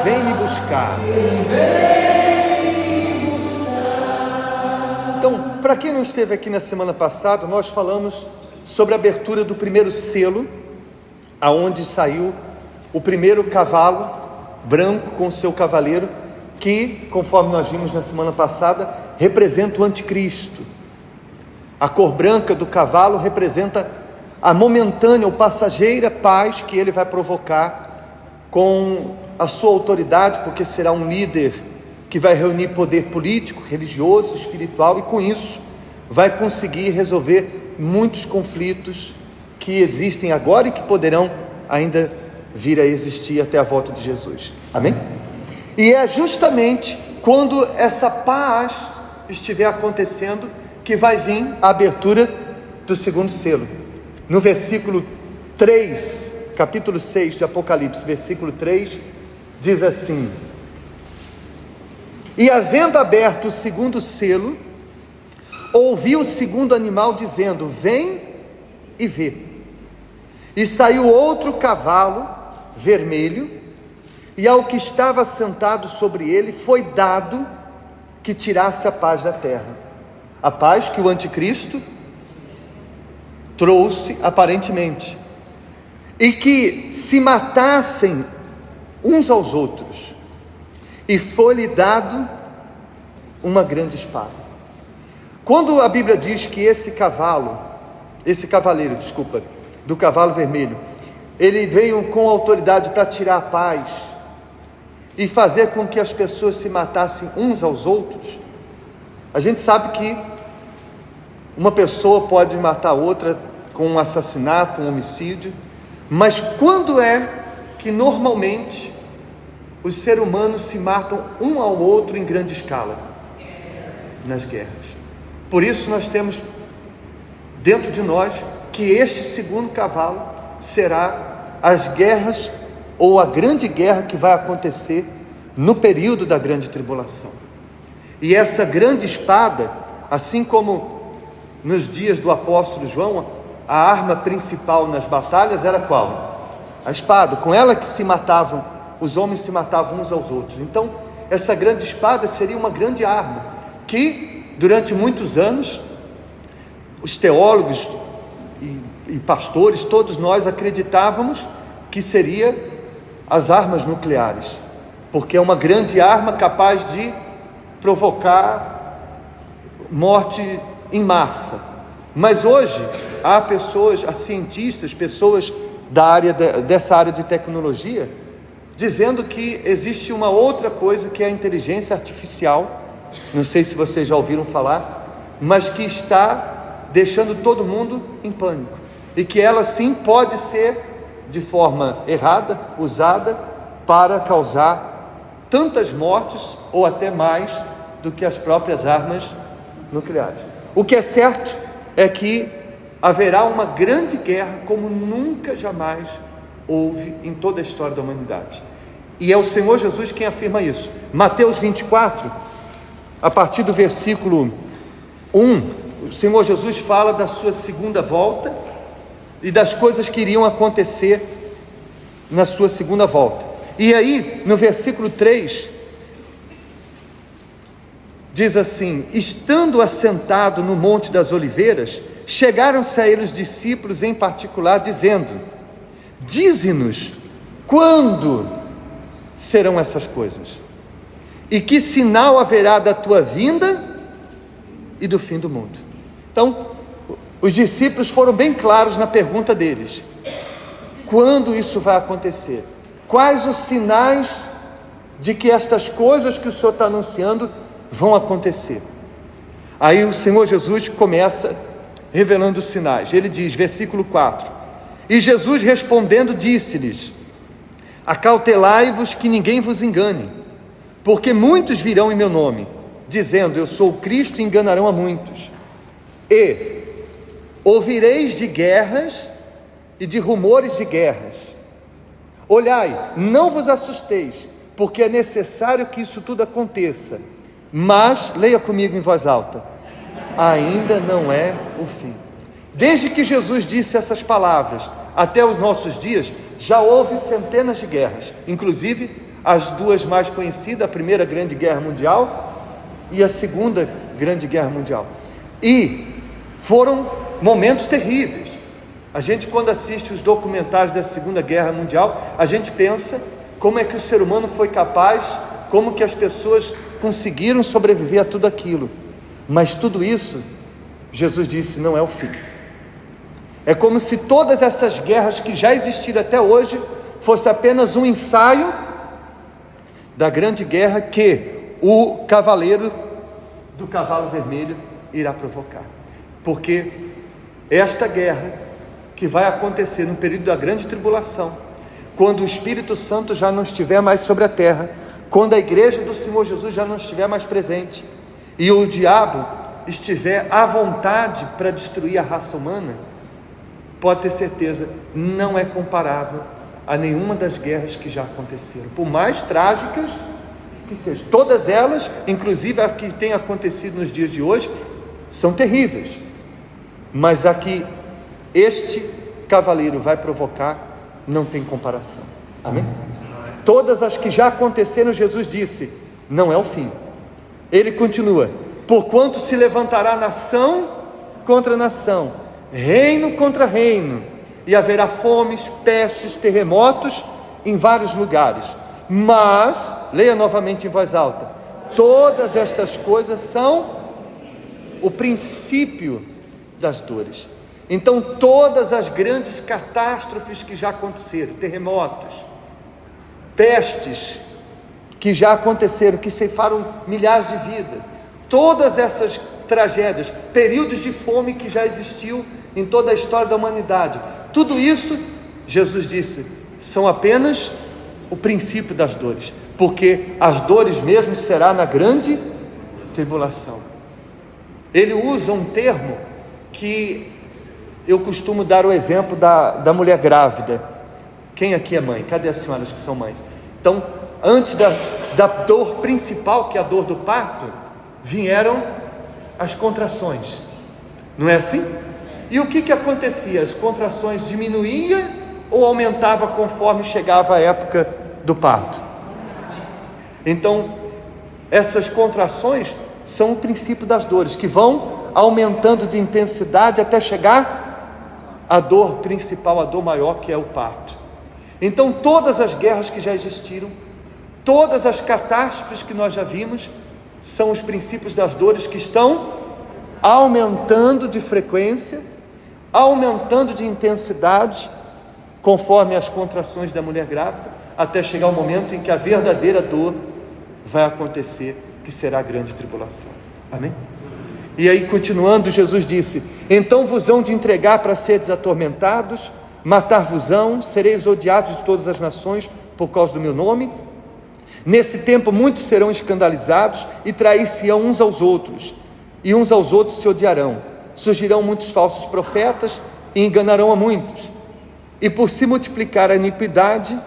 vem me buscar. Então, para quem não esteve aqui na semana passada, nós falamos sobre a abertura do primeiro selo, aonde saiu o primeiro cavalo branco com o seu cavaleiro, que, conforme nós vimos na semana passada, representa o anticristo. A cor branca do cavalo representa a momentânea ou passageira paz que ele vai provocar com a sua autoridade, porque será um líder que vai reunir poder político, religioso, espiritual, e com isso vai conseguir resolver muitos conflitos que existem agora e que poderão ainda vir a existir até a volta de Jesus. Amém? E é justamente quando essa paz estiver acontecendo que vai vir a abertura do segundo selo. No versículo 3, capítulo 6 de Apocalipse, versículo 3, diz assim: e havendo aberto o segundo selo, ouvi o segundo animal dizendo: vem e vê. E saiu outro cavalo vermelho, e ao que estava sentado sobre ele foi dado que tirasse a paz da terra. A paz que o anticristo trouxe aparentemente, e que se matassem uns aos outros, e foi-lhe dado uma grande espada. Quando a Bíblia diz que esse cavaleiro, do cavalo vermelho, ele veio com autoridade para tirar a paz e fazer com que as pessoas se matassem uns aos outros, a gente sabe que uma pessoa pode matar outra com um assassinato, um homicídio, mas quando é que normalmente os seres humanos se matam um ao outro em grande escala? Nas guerras. Por isso nós temos dentro de nós que este segundo cavalo será as guerras, ou a grande guerra que vai acontecer no período da grande tribulação. E essa grande espada, assim como nos dias do apóstolo João, a arma principal nas batalhas era qual? A espada. Com ela que se matavam, os homens se matavam uns aos outros. Então essa grande espada seria uma grande arma, que durante muitos anos os teólogos e pastores, todos nós acreditávamos que seria as armas nucleares, porque é uma grande arma capaz de provocar morte em massa. Mas hoje há pessoas, há cientistas, pessoas dessa área de tecnologia, dizendo que existe uma outra coisa, que é a inteligência artificial. Não sei se vocês já ouviram falar, mas que está deixando todo mundo em pânico, e que ela sim pode ser, de forma errada, usada para causar tantas mortes ou até mais do que as próprias armas nucleares. O que é certo é que haverá uma grande guerra como nunca jamais houve em toda a história da humanidade, e é o Senhor Jesus quem afirma isso. Mateus 24, a partir do versículo 1, o Senhor Jesus fala da sua segunda volta e das coisas que iriam acontecer na sua segunda volta. E aí, no versículo 3, diz assim: estando assentado no Monte das Oliveiras, chegaram-se a ele os discípulos em particular, dizendo: dize-nos quando serão essas coisas, e que sinal haverá da tua vinda e do fim do mundo. Então, os discípulos foram bem claros na pergunta deles: quando isso vai acontecer? Quais os sinais de que estas coisas que o Senhor está anunciando vão acontecer? Aí o Senhor Jesus começa revelando os sinais. Ele diz, versículo 4: e Jesus respondendo disse-lhes: acautelai-vos que ninguém vos engane, porque muitos virão em meu nome, dizendo: eu sou o Cristo, e enganarão a muitos. E ouvireis de guerras e de rumores de guerras. Olhai, não vos assusteis, porque é necessário que isso tudo aconteça, mas, leia comigo em voz alta, ainda não é o fim. Desde que Jesus disse essas palavras até os nossos dias, já houve centenas de guerras, inclusive as duas mais conhecidas, a Primeira Grande Guerra Mundial e a Segunda Grande Guerra Mundial. E foram momentos terríveis. A gente, quando assiste os documentários da Segunda Guerra Mundial, a gente pensa como é que o ser humano foi capaz, como que as pessoas conseguiram sobreviver a tudo aquilo. Mas tudo isso, Jesus disse, não é o fim. É como se todas essas guerras que já existiram até hoje fosse apenas um ensaio da grande guerra que o cavaleiro do cavalo vermelho irá provocar. Porque esta guerra que vai acontecer no período da grande tribulação, quando o Espírito Santo já não estiver mais sobre a terra, quando a igreja do Senhor Jesus já não estiver mais presente, e o diabo estiver à vontade para destruir a raça humana, pode ter certeza, não é comparável a nenhuma das guerras que já aconteceram, por mais trágicas que sejam. Todas elas, inclusive a que tem acontecido nos dias de hoje, são terríveis, mas a que este cavaleiro vai provocar não tem comparação. Amém? Todas as que já aconteceram, Jesus disse, não é o fim. Ele continua, porquanto se levantará nação contra nação, reino contra reino, e haverá fomes, pestes, terremotos em vários lugares. Mas, leia novamente em voz alta, todas estas coisas são o princípio das dores. Então todas as grandes catástrofes que já aconteceram, terremotos, pestes que já aconteceram, que ceifaram milhares de vidas, todas essas tragédias, períodos de fome que já existiu em toda a história da humanidade, tudo isso, Jesus disse, são apenas o princípio das dores, porque as dores mesmo será na grande tribulação. Ele usa um termo que eu costumo dar o exemplo da mulher grávida. Quem aqui é mãe? Cadê as senhoras que são mães? Então, antes da dor principal, que é a dor do parto, vieram as contrações, não é assim? E o que acontecia? As contrações diminuíam ou aumentavam conforme chegava a época do parto? Então, essas contrações são o princípio das dores, que vão aumentando de intensidade até chegar à dor principal, a dor maior, que é o parto. Então todas as guerras que já existiram, todas as catástrofes que nós já vimos, são os princípios das dores que estão aumentando de frequência, aumentando de intensidade, conforme as contrações da mulher grávida, até chegar o momento em que a verdadeira dor vai acontecer, que será a grande tribulação. Amém? E aí, continuando, Jesus disse, então vos hão de entregar para seres atormentados, matar-vos-ão, sereis odiados de todas as nações por causa do meu nome. Nesse tempo muitos serão escandalizados e trair-se-ão uns aos outros, e uns aos outros se odiarão. Surgirão muitos falsos profetas e enganarão a muitos. E por se multiplicar a iniquidade,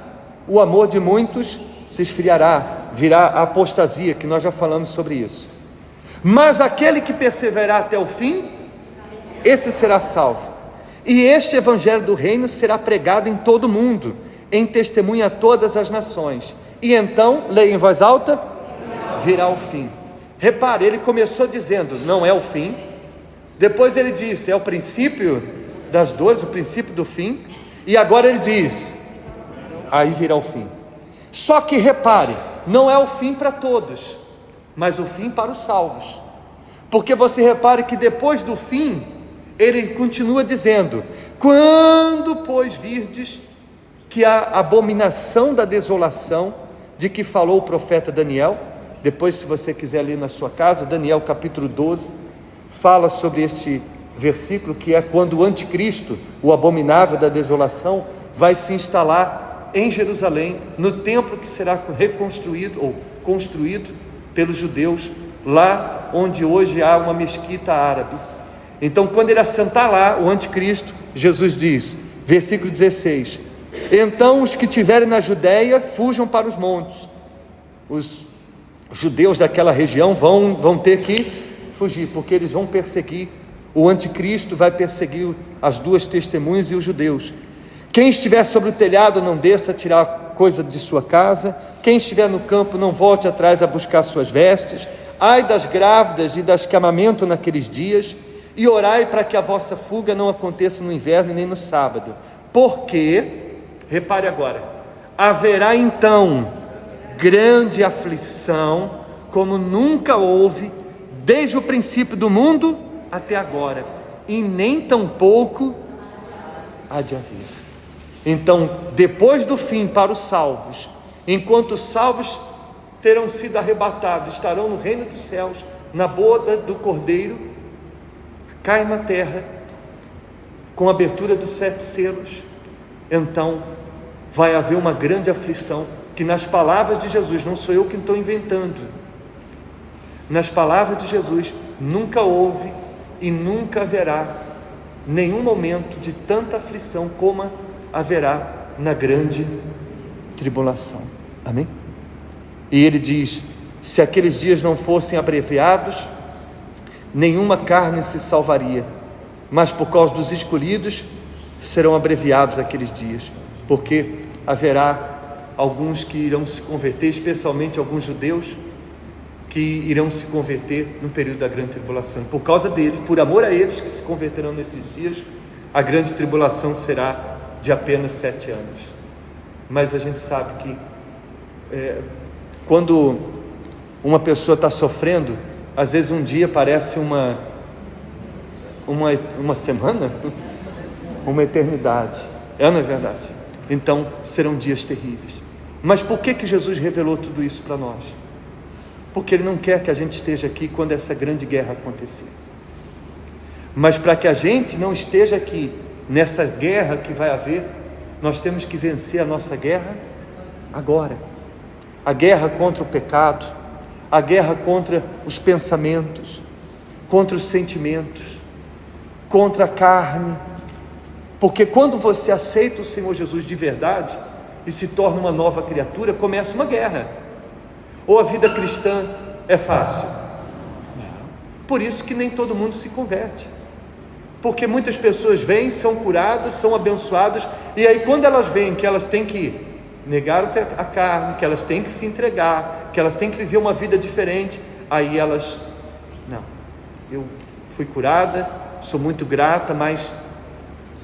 o amor de muitos se esfriará, virá a apostasia, que nós já falamos sobre isso. Mas aquele que perseverar até o fim, esse será salvo. E este evangelho do reino será pregado em todo o mundo, em testemunha a todas as nações. E então, leia em voz alta, virá o fim. Repare, ele começou dizendo, não é o fim. Depois ele disse, é o princípio das dores, o princípio do fim. E agora ele diz, aí virá o fim. Só que repare, não é o fim para todos, mas o fim para os salvos. Porque você repare que depois do fim, ele continua dizendo, quando pois virdes que a abominação da desolação, de que falou o profeta Daniel, depois se você quiser ler na sua casa, Daniel capítulo 12, fala sobre este versículo, que é quando o anticristo, o abominável da desolação, vai se instalar em Jerusalém, no templo que será reconstruído, ou construído pelos judeus, lá onde hoje há uma mesquita árabe. Então quando ele assentar lá, o anticristo, Jesus diz, versículo 16, então os que estiverem na Judéia, fujam para os montes. Os judeus daquela região vão ter que fugir, porque eles vão perseguir, o anticristo vai perseguir as duas testemunhas e os judeus. Quem estiver sobre o telhado, não desça a tirar coisa de sua casa. Quem estiver no campo, não volte atrás a buscar suas vestes. Ai das grávidas e das que amamentam naqueles dias, e orai para que a vossa fuga não aconteça no inverno nem no sábado. Porque, repare agora, haverá então grande aflição, como nunca houve, desde o princípio do mundo até agora, e nem tampouco há de haver. Então, depois do fim para os salvos, enquanto os salvos terão sido arrebatados, estarão no reino dos céus, na boda do Cordeiro, cai na terra, com a abertura dos 7 selos, então vai haver uma grande aflição, que nas palavras de Jesus, não sou eu que estou inventando, nas palavras de Jesus, nunca houve e nunca haverá nenhum momento de tanta aflição como haverá na grande tribulação. Amém? E ele diz: se aqueles dias não fossem abreviados, nenhuma carne se salvaria, mas por causa dos escolhidos serão abreviados aqueles dias, porque haverá alguns que irão se converter, especialmente alguns judeus que irão se converter no período da grande tribulação. Por causa deles, por amor a eles que se converterão nesses dias, a grande tribulação será de apenas 7 anos. Mas a gente sabe que quando uma pessoa está sofrendo, às vezes um dia parece uma semana, uma eternidade. Não é verdade? Então serão dias terríveis. Mas por que Jesus revelou tudo isso para nós? Porque Ele não quer que a gente esteja aqui quando essa grande guerra acontecer. Mas para que a gente não esteja aqui nessa guerra que vai haver, nós temos que vencer a nossa guerra agora. A guerra contra o pecado, a guerra contra os pensamentos, contra os sentimentos, contra a carne. Porque quando você aceita o Senhor Jesus de verdade e se torna uma nova criatura, começa uma guerra. Ou a vida cristã é fácil? Não. Por isso que nem todo mundo se converte. Porque muitas pessoas vêm, são curadas, são abençoadas, e aí quando elas veem que elas têm que negar a carne, que elas têm que se entregar, que elas têm que viver uma vida diferente, aí elas, não, eu fui curada, sou muito grata, mas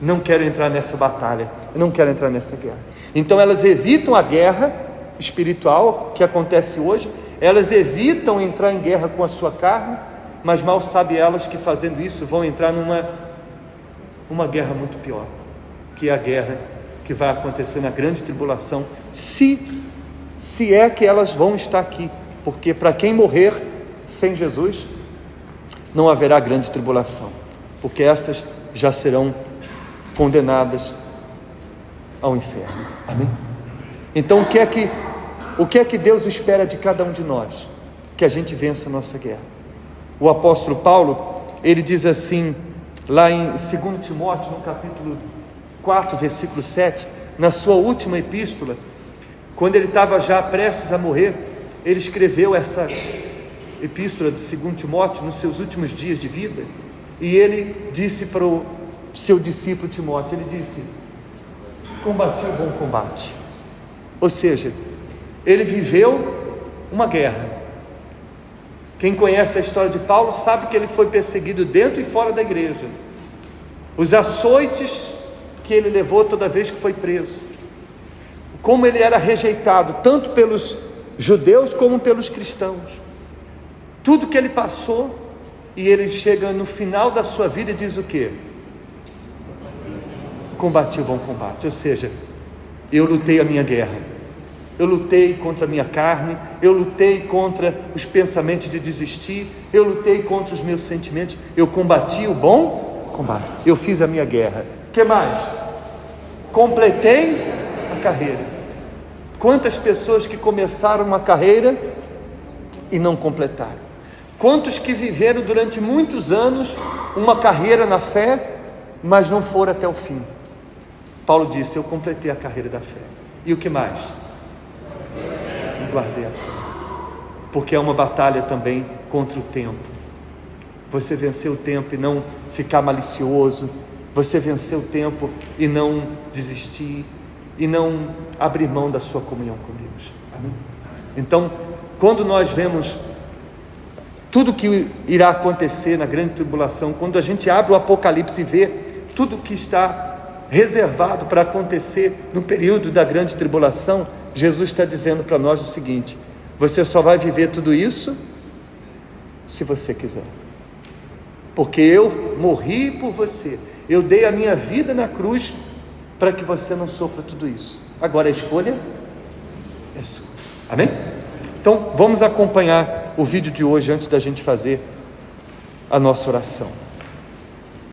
não quero entrar nessa batalha, eu não quero entrar nessa guerra. Então elas evitam a guerra espiritual que acontece hoje, elas evitam entrar em guerra com a sua carne, mas mal sabem elas que fazendo isso vão entrar numa guerra muito pior, que é a guerra que vai acontecer na grande tribulação, se é que elas vão estar aqui, porque para quem morrer sem Jesus, não haverá grande tribulação, porque estas já serão condenadas ao inferno. Amém? Então o que é que Deus espera de cada um de nós? Que a gente vença a nossa guerra. O apóstolo Paulo, ele diz assim, lá em 2 Timóteo, no capítulo 4, versículo 7, na sua última epístola, quando ele estava já prestes a morrer, ele escreveu essa epístola de 2 Timóteo nos seus últimos dias de vida, e ele disse para o seu discípulo Timóteo, ele disse: combati o bom combate. Ou seja, ele viveu uma guerra. Quem conhece a história de Paulo sabe que ele foi perseguido dentro e fora da igreja. Os açoites que ele levou toda vez que foi preso, como ele era rejeitado tanto pelos judeus como pelos cristãos, tudo que ele passou, e ele chega no final da sua vida e diz o quê? Combati o bom combate. Ou seja, eu lutei a minha guerra, eu lutei contra a minha carne, eu lutei contra os pensamentos de desistir, eu lutei contra os meus sentimentos, eu combati o bom combate, eu fiz a minha guerra. O que mais? Completei a carreira. Quantas pessoas que começaram uma carreira e não completaram? Quantos que viveram durante muitos anos uma carreira na fé, mas não foram até o fim? Paulo disse: eu completei a carreira da fé. E o que mais? E guardei a fé. Porque é uma batalha também contra o tempo. Você vencer o tempo e não ficar malicioso, você vencer o tempo e não desistir, e não abrir mão da sua comunhão com Deus. Amém? Então, quando nós vemos tudo que irá acontecer na grande tribulação, quando a gente abre o Apocalipse e vê tudo que está reservado para acontecer no período da grande tribulação, Jesus está dizendo para nós o seguinte: você só vai viver tudo isso se você quiser, porque eu morri por você, eu dei a minha vida na cruz para que você não sofra tudo isso. Agora a escolha é sua. Amém? Então vamos acompanhar o vídeo de hoje antes da gente fazer a nossa oração.